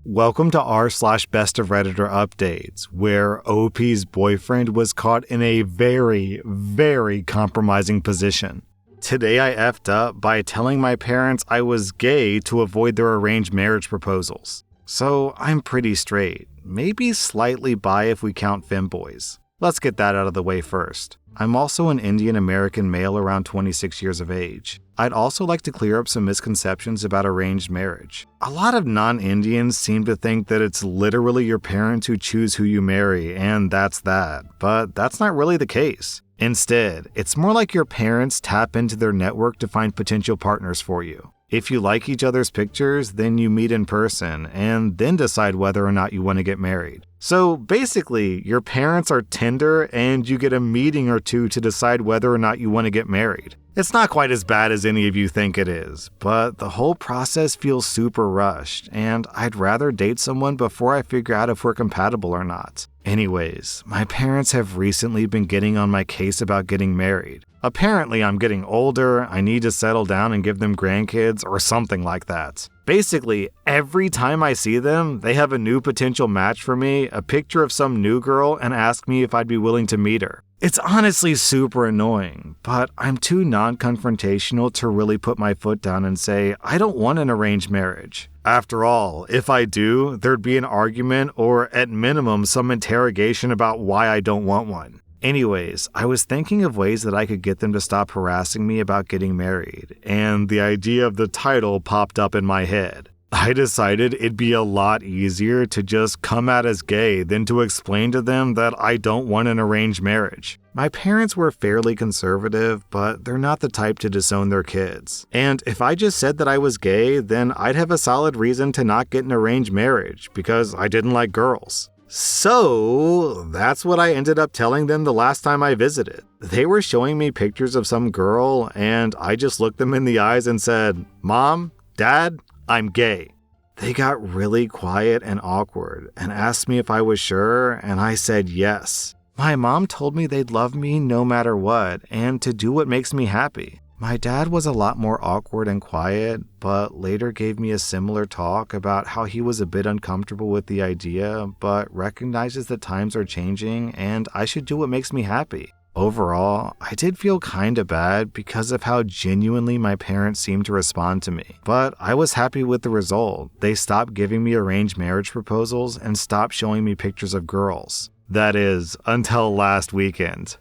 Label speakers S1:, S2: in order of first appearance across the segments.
S1: Welcome to r/Bestof Redditor updates, where OP's boyfriend was caught in a very, very compromising position. Today I effed up by telling my parents I was gay to avoid their arranged marriage proposals. So I'm pretty straight, maybe slightly bi if we count femboys. Let's get that out of the way first. I'm also an Indian American male around 26 years of age. I'd also like to clear up some misconceptions about arranged marriage. A lot of non-Indians seem to think that it's literally your parents who choose who you marry, and that's that. But that's not really the case. Instead, it's more like your parents tap into their network to find potential partners for you. If you like each other's pictures, then you meet in person, and then decide whether or not you want to get married. So basically, your parents are Tinder, and you get a meeting or two to decide whether or not you want to get married. It's not quite as bad as any of you think it is, but the whole process feels super rushed, and I'd rather date someone before I figure out if we're compatible or not. Anyways, my parents have recently been getting on my case about getting married. Apparently, I'm getting older, I need to settle down and give them grandkids, or something like that. Basically, every time I see them, they have a new potential match for me, a picture of some new girl, and ask me if I'd be willing to meet her. It's honestly super annoying, but I'm too non-confrontational to really put my foot down and say, I don't want an arranged marriage. After all, if I do, there'd be an argument or, at minimum, some interrogation about why I don't want one. Anyways, I was thinking of ways that I could get them to stop harassing me about getting married, and the idea of the title popped up in my head. I decided it'd be a lot easier to just come out as gay than to explain to them that I don't want an arranged marriage. My parents were fairly conservative, but they're not the type to disown their kids. And if I just said that I was gay, then I'd have a solid reason to not get an arranged marriage, because I didn't like girls. So that's what I ended up telling them the last time I visited. They were showing me pictures of some girl, and I just looked them in the eyes and said, Mom, Dad, I'm gay. They got really quiet and awkward and asked me if I was sure, and I said yes. My mom told me they'd love me no matter what and to do what makes me happy. My dad was a lot more awkward and quiet, but later gave me a similar talk about how he was a bit uncomfortable with the idea, but recognizes that times are changing and I should do what makes me happy. Overall, I did feel kinda bad because of how genuinely my parents seemed to respond to me. But I was happy with the result. They stopped giving me arranged marriage proposals and stopped showing me pictures of girls. That is, until last weekend.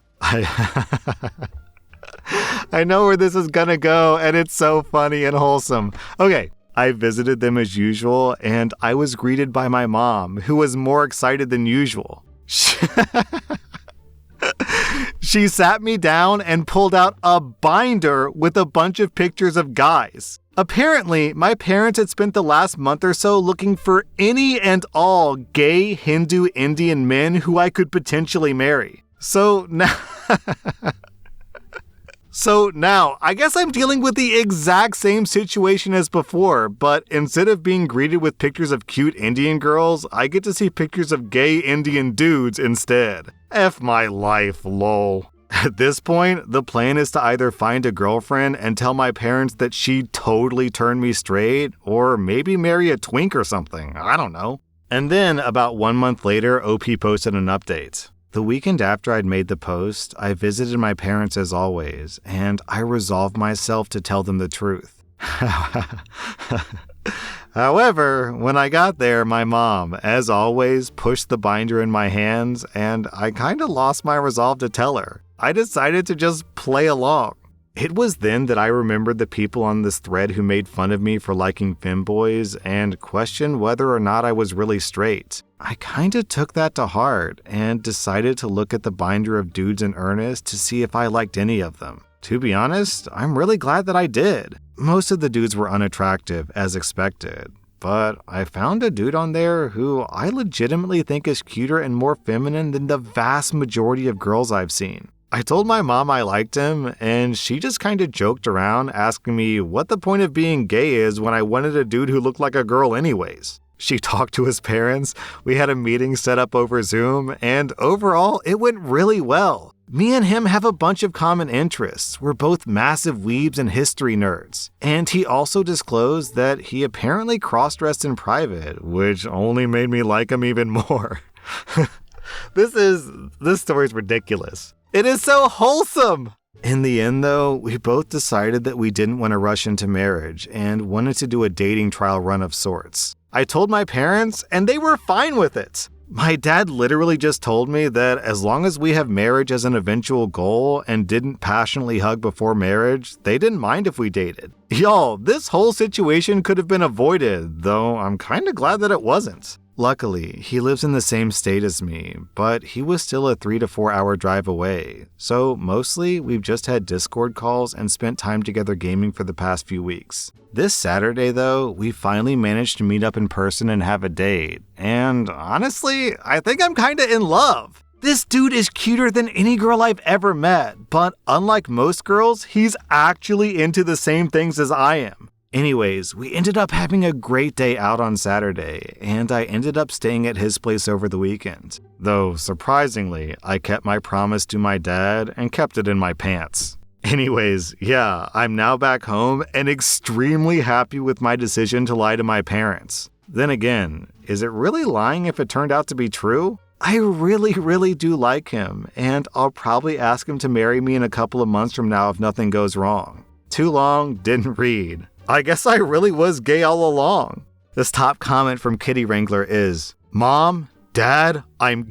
S1: I know where this is gonna go, and it's so funny and wholesome. Okay, I visited them as usual, and I was greeted by my mom, who was more excited than usual. She sat me down and pulled out a binder with a bunch of pictures of guys. Apparently, my parents had spent the last month or so looking for any and all gay Hindu Indian men who I could potentially marry. So now, I guess I'm dealing with the exact same situation as before, but instead of being greeted with pictures of cute Indian girls, I get to see pictures of gay Indian dudes instead. F my life, lol. At this point, the plan is to either find a girlfriend and tell my parents that she totally turned me straight, or maybe marry a twink or something, I don't know. And then, about 1 month later, OP posted an update. The weekend after I'd made the post, I visited my parents as always, and I resolved myself to tell them the truth. However, when I got there, my mom, as always, pushed the binder in my hands, and I kinda lost my resolve to tell her. I decided to just play along. It was then that I remembered the people on this thread who made fun of me for liking femboys and questioned whether or not I was really straight. I kinda took that to heart and decided to look at the binder of dudes in earnest to see if I liked any of them. To be honest, I'm really glad that I did. Most of the dudes were unattractive, as expected, but I found a dude on there who I legitimately think is cuter and more feminine than the vast majority of girls I've seen. I told my mom I liked him, and she just kinda joked around, asking me what the point of being gay is when I wanted a dude who looked like a girl anyways. She talked to his parents, we had a meeting set up over Zoom, and overall, it went really well. Me and him have a bunch of common interests. We're both massive weebs and history nerds. And he also disclosed that he apparently cross-dressed in private, which only made me like him even more. This story's ridiculous. It is so wholesome! In the end, though, we both decided that we didn't want to rush into marriage and wanted to do a dating trial run of sorts. I told my parents, and they were fine with it. My dad literally just told me that as long as we have marriage as an eventual goal and didn't passionately hug before marriage, they didn't mind if we dated. Y'all, this whole situation could have been avoided, though I'm kinda glad that it wasn't. Luckily, he lives in the same state as me, but he was still a 3 to 4 hour drive away, so mostly we've just had Discord calls and spent time together gaming for the past few weeks. This Saturday, though, we finally managed to meet up in person and have a date, and honestly, I think I'm kinda in love. This dude is cuter than any girl I've ever met, but unlike most girls, he's actually into the same things as I am. Anyways, we ended up having a great day out on Saturday, and I ended up staying at his place over the weekend. Though, surprisingly, I kept my promise to my dad and kept it in my pants. Anyways, yeah, I'm now back home and extremely happy with my decision to lie to my parents. Then again, is it really lying if it turned out to be true? I really do like him, and I'll probably ask him to marry me in a couple of months from now if nothing goes wrong. Too long, didn't read. I guess I really was gay all along. This top comment from Kitty Wrangler is, Mom, Dad, I'm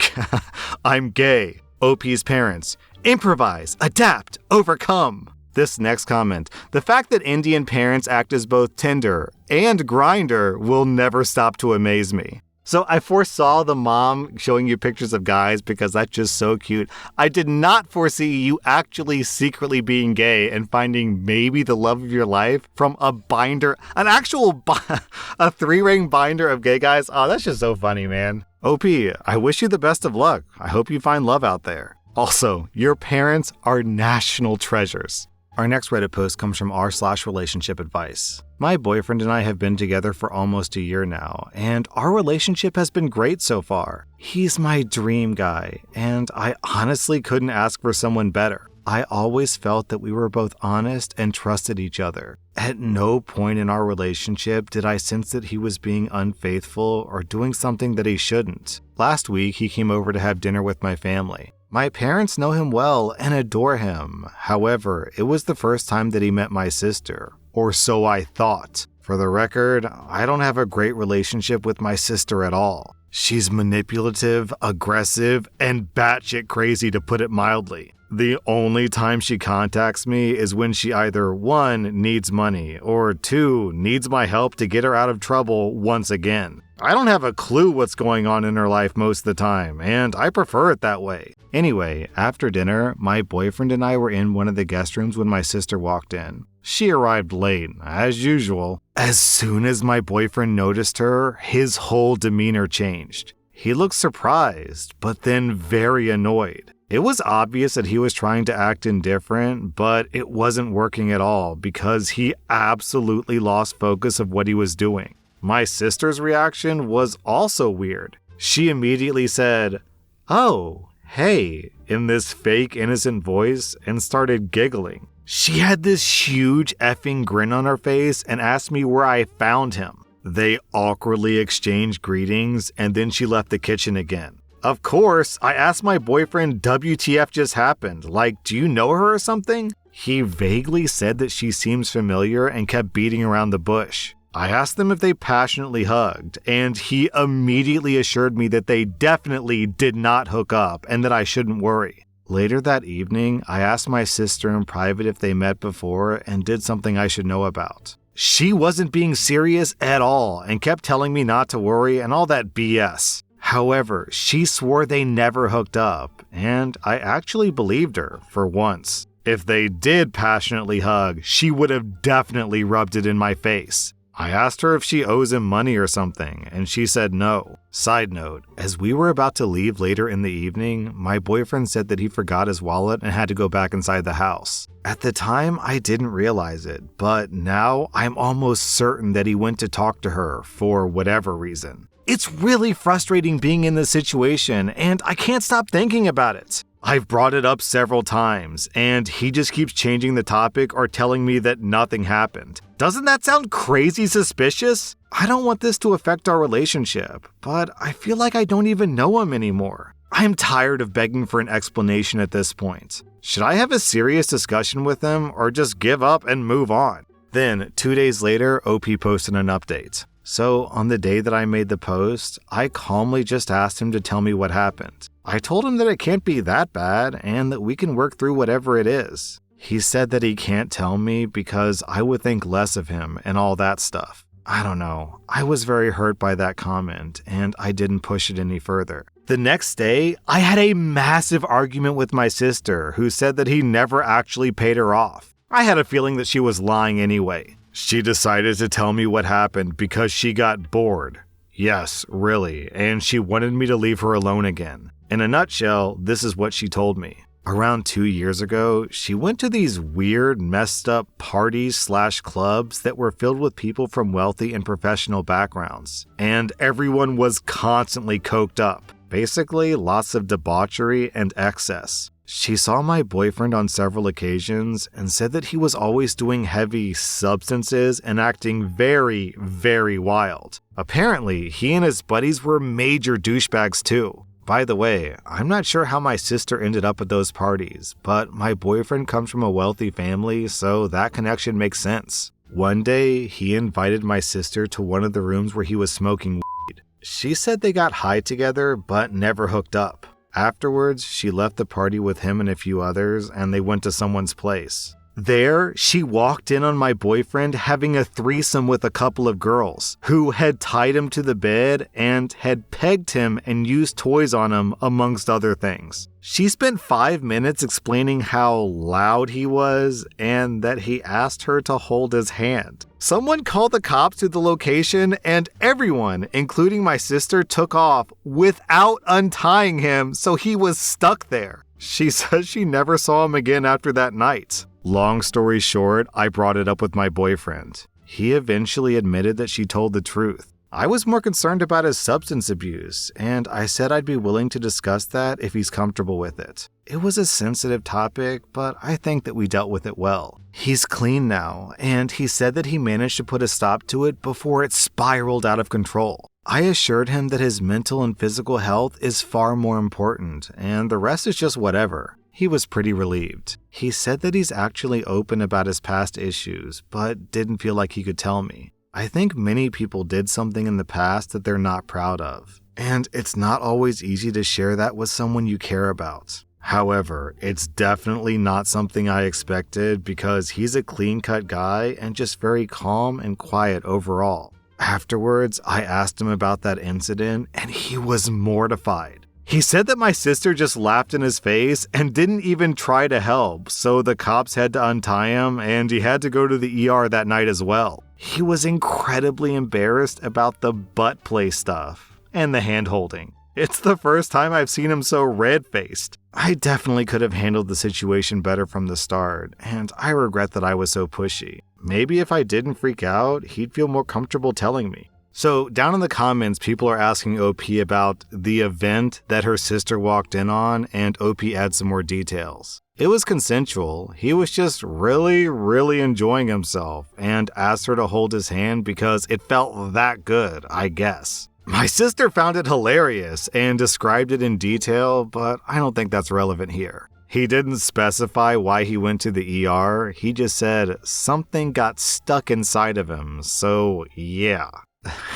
S1: gay. OP's parents, improvise, adapt, overcome. This next comment, the fact that Indian parents act as both Tinder and Grindr will never stop to amaze me. So I foresaw the mom showing you pictures of guys because that's just so cute. I did not foresee you actually secretly being gay and finding maybe the love of your life from a binder, a 3-ring binder of gay guys. Oh, that's just so funny, man. OP, I wish you the best of luck. I hope you find love out there. Also, your parents are national treasures. Our next Reddit post comes from r/relationship advice. My boyfriend and I have been together for almost a year now, and our relationship has been great so far. He's my dream guy, and I honestly couldn't ask for someone better. I always felt that we were both honest and trusted each other. At no point in our relationship did I sense that he was being unfaithful or doing something that he shouldn't. Last week, he came over to have dinner with my family. My parents know him well and adore him. However, it was the first time that he met my sister, or so I thought. For the record, I don't have a great relationship with my sister at all. She's manipulative, aggressive, and batshit crazy, to put it mildly. The only time she contacts me is when she either 1, needs money, or 2, needs my help to get her out of trouble once again. I don't have a clue what's going on in her life most of the time, and I prefer it that way. Anyway, after dinner, my boyfriend and I were in one of the guest rooms when my sister walked in. She arrived late, as usual. As soon as my boyfriend noticed her, his whole demeanor changed. He looked surprised, but then very annoyed. It was obvious that he was trying to act indifferent, but it wasn't working at all because he absolutely lost focus of what he was doing. My sister's reaction was also weird. She immediately said, "Oh, hey," in this fake innocent voice and started giggling. She had this huge effing grin on her face and asked me where I found him. They awkwardly exchanged greetings and then she left the kitchen again. Of course, I asked my boyfriend WTF just happened, like, do you know her or something? He vaguely said that she seems familiar and kept beating around the bush. I asked them if they passionately hugged, and he immediately assured me that they definitely did not hook up and that I shouldn't worry. Later that evening, I asked my sister in private if they met before and did something I should know about. She wasn't being serious at all and kept telling me not to worry and all that BS. However, she swore they never hooked up, and I actually believed her for once. If they did passionately hug, she would have definitely rubbed it in my face. I asked her if she owes him money or something, and she said no. Side note, as we were about to leave later in the evening, my boyfriend said that he forgot his wallet and had to go back inside the house. At the time, I didn't realize it, but now I'm almost certain that he went to talk to her for whatever reason. It's really frustrating being in this situation, and I can't stop thinking about it. I've brought it up several times, and he just keeps changing the topic or telling me that nothing happened. Doesn't that sound crazy suspicious? I don't want this to affect our relationship, but I feel like I don't even know him anymore. I'm tired of begging for an explanation at this point. Should I have a serious discussion with him or just give up and move on? Then, 2 days later, OP posted an update. So, on the day that I made the post, I calmly just asked him to tell me what happened. I told him that it can't be that bad and that we can work through whatever it is. He said that he can't tell me because I would think less of him and all that stuff. I don't know. I was very hurt by that comment and I didn't push it any further. The next day, I had a massive argument with my sister who said that he never actually paid her off. I had a feeling that she was lying anyway. She decided to tell me what happened because she got bored. Yes, really, and she wanted me to leave her alone again. In a nutshell, this is what she told me. Around 2 years ago, she went to these weird, messed up parties/clubs that were filled with people from wealthy and professional backgrounds, and everyone was constantly coked up. Basically, lots of debauchery and excess. She saw my boyfriend on several occasions and said that he was always doing heavy substances and acting very, very wild. Apparently, he and his buddies were major douchebags too. By the way, I'm not sure how my sister ended up at those parties, but my boyfriend comes from a wealthy family, so that connection makes sense. One day, he invited my sister to one of the rooms where he was smoking weed. She said they got high together, but never hooked up. Afterwards, she left the party with him and a few others, and they went to someone's place. There, she walked in on my boyfriend having a threesome with a couple of girls, who had tied him to the bed and had pegged him and used toys on him, amongst other things. She spent 5 minutes explaining how loud he was and that he asked her to hold his hand. Someone called the cops to the location and everyone, including my sister, took off without untying him, so he was stuck there. She says she never saw him again after that night. Long story short, I brought it up with my boyfriend. He eventually admitted that she told the truth. I was more concerned about his substance abuse, and I said I'd be willing to discuss that if he's comfortable with it. It was a sensitive topic, but I think that we dealt with it well. He's clean now, and he said that he managed to put a stop to it before it spiraled out of control. I assured him that his mental and physical health is far more important, and the rest is just whatever. He was pretty relieved. He said that he's actually open about his past issues, but didn't feel like he could tell me. I think many people did something in the past that they're not proud of, and it's not always easy to share that with someone you care about. However, it's definitely not something I expected because he's a clean-cut guy and just very calm and quiet overall. Afterwards, I asked him about that incident, and he was mortified. He said that my sister just laughed in his face and didn't even try to help, so the cops had to untie him and he had to go to the ER that night as well. He was incredibly embarrassed about the butt play stuff and the hand-holding. It's the first time I've seen him so red-faced. I definitely could have handled the situation better from the start, and I regret that I was so pushy. Maybe if I didn't freak out, he'd feel more comfortable telling me. So down in the comments, people are asking OP about the event that her sister walked in on, and OP adds some more details. It was consensual. He was just really enjoying himself and asked her to hold his hand because it felt that good, I guess. My sister found it hilarious and described it in detail, but I don't think that's relevant here. He didn't specify why he went to the ER. He just said something got stuck inside of him, so yeah.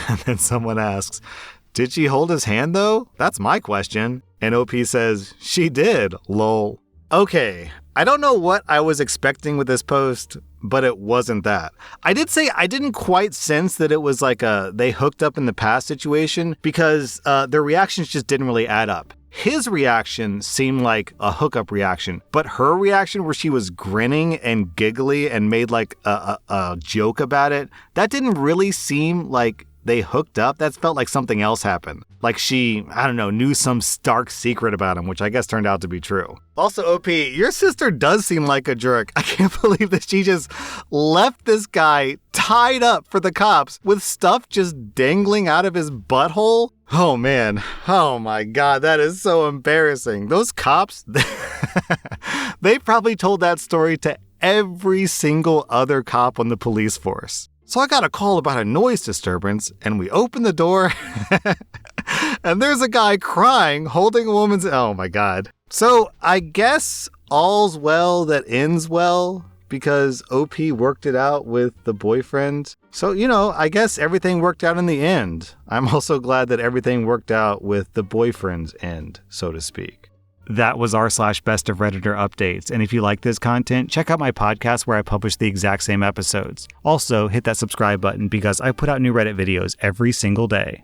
S1: And then someone asks, did she hold his hand though? That's my question. And OP says, she did, lol. Okay, I don't know what I was expecting with this post, but it wasn't that. I did say I didn't quite sense that it was like a they hooked up in the past situation because their reactions just didn't really add up. His reaction seemed like a hookup reaction, but her reaction where she was grinning and giggly and made like a joke about it, that didn't really seem like they hooked up. That felt like something else happened. Like she, I don't know, knew some stark secret about him, which I guess turned out to be true. Also, OP, your sister does seem like a jerk. I can't believe that she just left this guy tied up for the cops with stuff just dangling out of his butthole. Oh man, oh my god, that is so embarrassing. Those cops, they probably told that story to every single other cop on the police force. So I got a call about a noise disturbance, and we open the door, and there's a guy crying, holding a woman's... Oh my god. So I guess all's well that ends well, because OP worked it out with the boyfriend. So, I guess everything worked out in the end. I'm also glad that everything worked out with the boyfriend's end, so to speak. That was r/Best of Redditor updates. And if you like this content, check out my podcast where I publish the exact same episodes. Also, hit that subscribe button because I put out new Reddit videos every single day.